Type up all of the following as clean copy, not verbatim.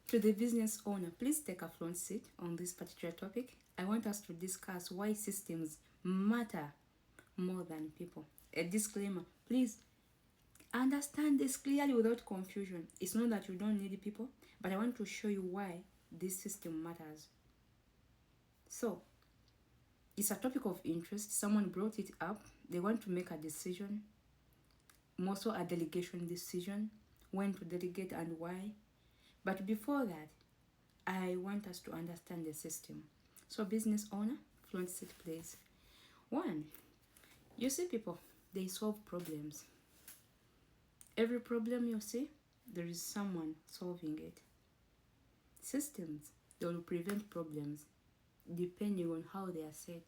To the business owner, please take a front seat on this particular topic. I want us to discuss why systems matter more than people. A disclaimer, please understand this clearly without confusion. It's not that you don't need people, but I want to show you why this system matters. So, it's a topic of interest. Someone brought it up. They want to make a decision, more so a delegation decision, when to delegate and why. But before that, I want us to understand the system. So, business owner, front seat please. One, you see people, they solve problems. Every problem you see, there is someone solving it. Systems, they will prevent problems depending on how they are set.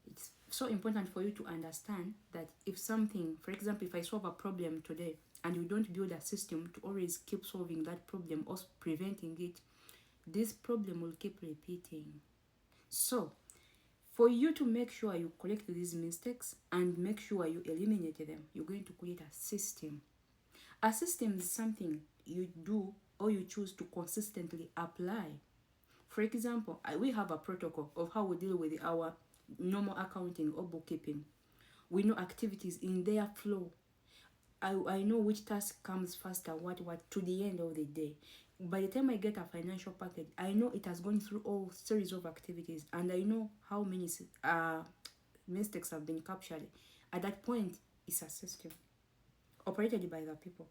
It's so important for you to understand that if something, for example, if I solve a problem today and you don't build a system to always keep solving that problem or preventing it, this problem will keep repeating. So, for you to make sure you correct these mistakes and make sure you eliminate them, you're going to create a system. A system is something you do or you choose to consistently apply. For example, we have a protocol of how we deal with our normal accounting or bookkeeping. We know activities in their flow. I know which task comes faster, what to the end of the day. By the time I get a financial package, I know it has gone through all series of activities, and I know how many mistakes have been captured. At that point, it's a system operated by the people,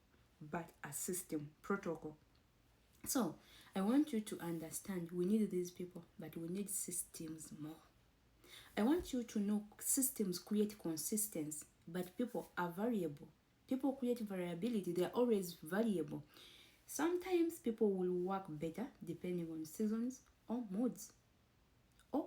but a system protocol. So I want you to understand we need these people, but we need systems more. I want you to know systems create consistency, but people are variable. People create variability, they are always variable. Sometimes people will work better depending on seasons or moods or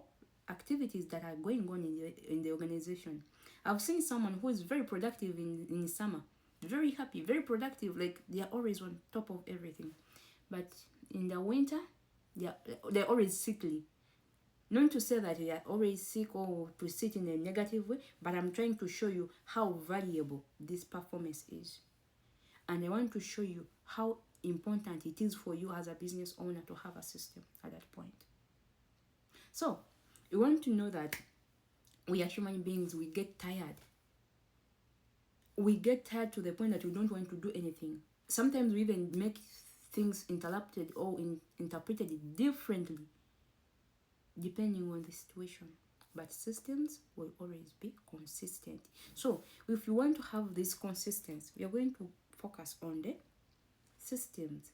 activities that are going on in the organization. I've seen someone who is very productive in summer, very happy, very productive, like they are always on top of everything. But in the winter, they're always sickly. Not to say that they are always sick or to sit in a negative way, but I'm trying to show you how valuable this performance is. And I want to show you how important it is for you as a business owner to have a system at that point. So, you want to know that we are human beings, we get tired. We get tired to the point that we don't want to do anything. Sometimes we even make things interrupted or interpreted differently depending on the situation. But systems will always be consistent. So if you want to have this consistency, we are going to focus on the systems.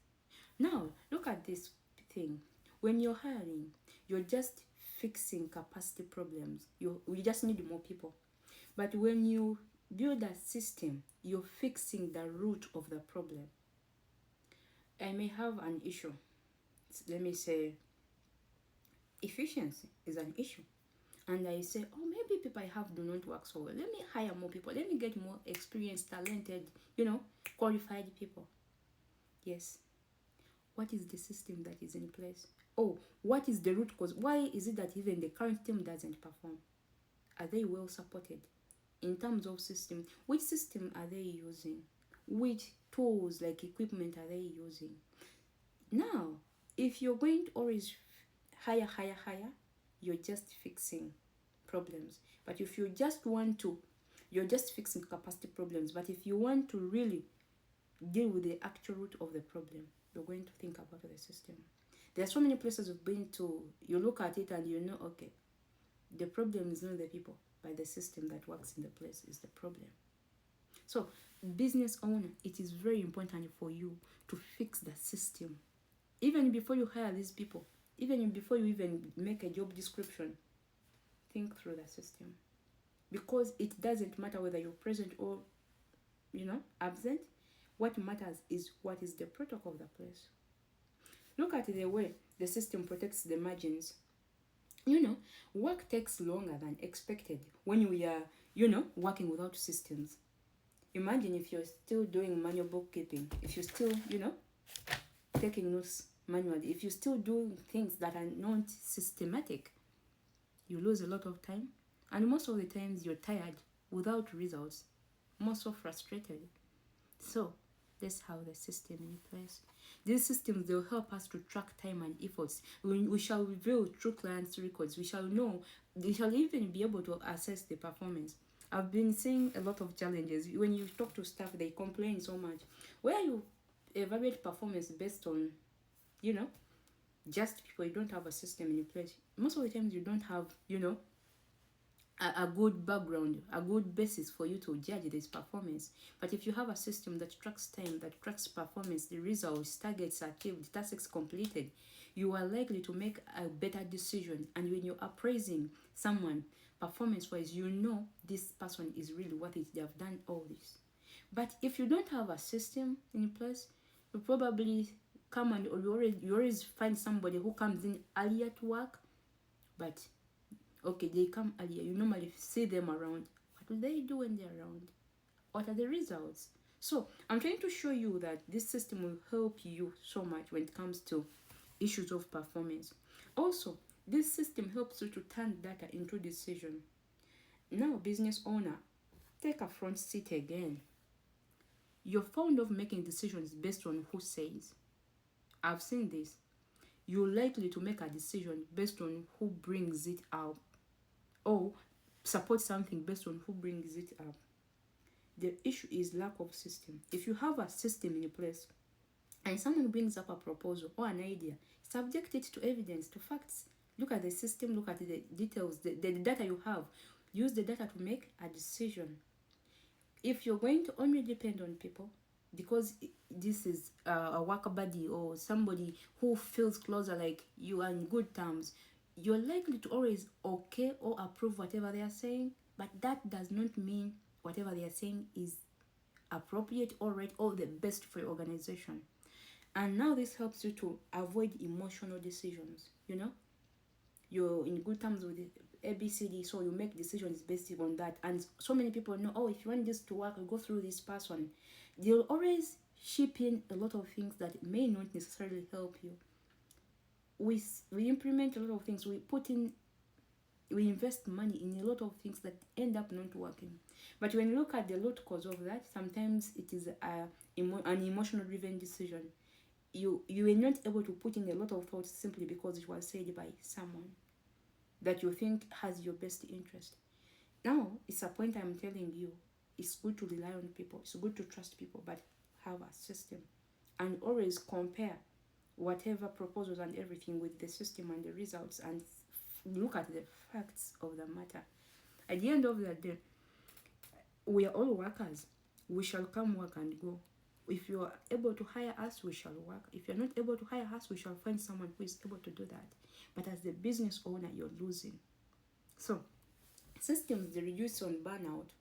Now look at this thing. When you're hiring, you're just fixing capacity problems. We just need more people. But when you build a system, you're fixing the root of the problem. I may have an issue. Let me say efficiency is an issue. And I say, oh, maybe people I have do not work so well. Let me hire more people. Let me get more experienced, talented, qualified people. Yes. What is the system that is in place? Oh, what is the root cause? Why is it that even the current team doesn't perform? Are they well supported? In terms of system, which system are they using? Which tools like equipment are they using? Now, if you're going to always hire, you're just fixing problems. But if you just want to, you're just fixing capacity problems. But if you want to really deal with the actual root of the problem, you're going to think about the system. There are so many places we've been to, you look at it and you know, okay, the problem is not the people, but the system that works in the place is the problem. So, business owner, it is very important for you to fix the system. Even before you hire these people, even before you even make a job description, think through the system. Because it doesn't matter whether you're present or, absent. What matters is what is the protocol of the place. Look at the way the system protects the margins. Work takes longer than expected when we are, working without systems. Imagine if you're still doing manual bookkeeping, if you're still, taking notes manually, if you still do things that are not systematic, you lose a lot of time. And most of the times you're tired without results, more so frustrated. So, that's how the system in place. These systems, they'll help us to track time and efforts. We shall reveal true clients' records. We shall know, we shall even be able to assess the performance. I've been seeing a lot of challenges. When you talk to staff, they complain so much. Where you evaluate performance based on, you know, just people, you don't have a system in place. Most of the times you don't have, a good background, a good basis for you to judge this performance. But if you have a system that tracks time, that tracks performance, the results, targets achieved, tasks completed, you are likely to make a better decision. And when you're appraising someone performance wise, you know this person is really worth it. They have done all this. But if you don't have a system in place, you probably come and you always find somebody who comes in earlier to work, but okay, they come earlier. You normally see them around. What do they do when they're around? What are the results? So I'm trying to show you that this system will help you so much when it comes to issues of performance. Also, this system helps you to turn data into decision. Now, business owner, take a front seat again. You're fond of making decisions based on who says. I've seen this. You're likely to make a decision based on who brings it up, or support something based on who brings it up. The issue is lack of system. If you have a system in place and someone brings up a proposal or an idea, subject it to evidence, to facts. Look at the system, look at the details, the data you have. Use the data to make a decision. If you're going to only depend on people because this is a work buddy or somebody who feels closer, like you are in good terms, you're likely to always okay or approve whatever they are saying, but that does not mean whatever they are saying is appropriate or right or the best for your organization. And now this helps you to avoid emotional decisions. You're in good terms with ABCD, so you make decisions based on that. And so many people know, oh, if you want this to work, you go through this person. They'll always ship in a lot of things that may not necessarily help you. We implement a lot of things. We invest money in a lot of things that end up not working. But when you look at the root cause of that, sometimes it is an emotional driven decision. You were not able to put in a lot of thought simply because it was said by someone that you think has your best interest. Now, it's a point I'm telling you, it's good to rely on people, it's good to trust people, but have a system. And always compare whatever proposals and everything with the system and the results, and look at the facts of the matter. At the end of the day, we are all workers. We shall come work and go. If you are able to hire us, we shall work. If you're not able to hire us, we shall find someone who is able to do that. But as the business owner, you're losing. So, systems, they reduce on burnout.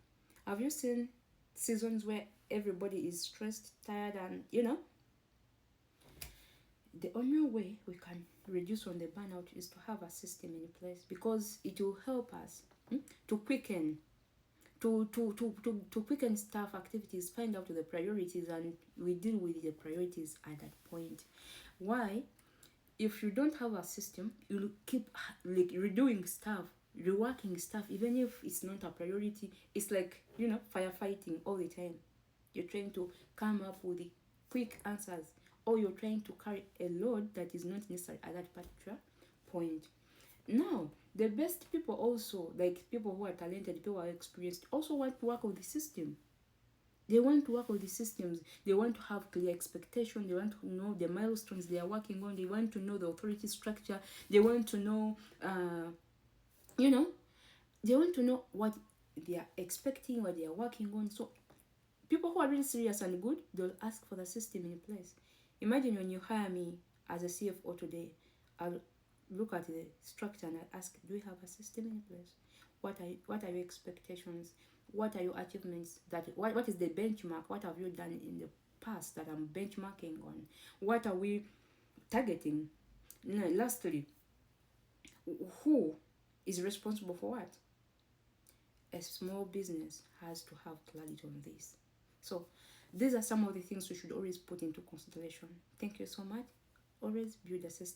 Have you seen seasons where everybody is stressed, tired, and the only way we can reduce on the burnout is to have a system in place, because it will help us to quicken to quicken staff activities, find out the priorities, and we deal with the priorities at that point. Why? If you don't have a system, you'll keep like redoing stuff, reworking stuff, even if it's not a priority. It's like firefighting all the time. You're trying to come up with the quick answers, or you're trying to carry a load that is not necessary at that particular point. Now, the best people also, like people who are talented, people who are experienced, also want to work with the system. They want to work with the systems. They want to have clear expectation. They want to know the milestones they are working on. They want to know the authority structure. They want to know, they want to know what they are expecting, what they are working on. So people who are really serious and good, they'll ask for the system in place. Imagine when you hire me as a CFO today, I'll look at the structure and I ask, do we have a system in place? What are your expectations? What are your achievements? What is the benchmark? What have you done in the past that I'm benchmarking on? What are we targeting? Lastly, who is responsible for what? A small business has to have clarity on this. So these are some of the things we should always put into consideration. Thank you so much. Always build a system.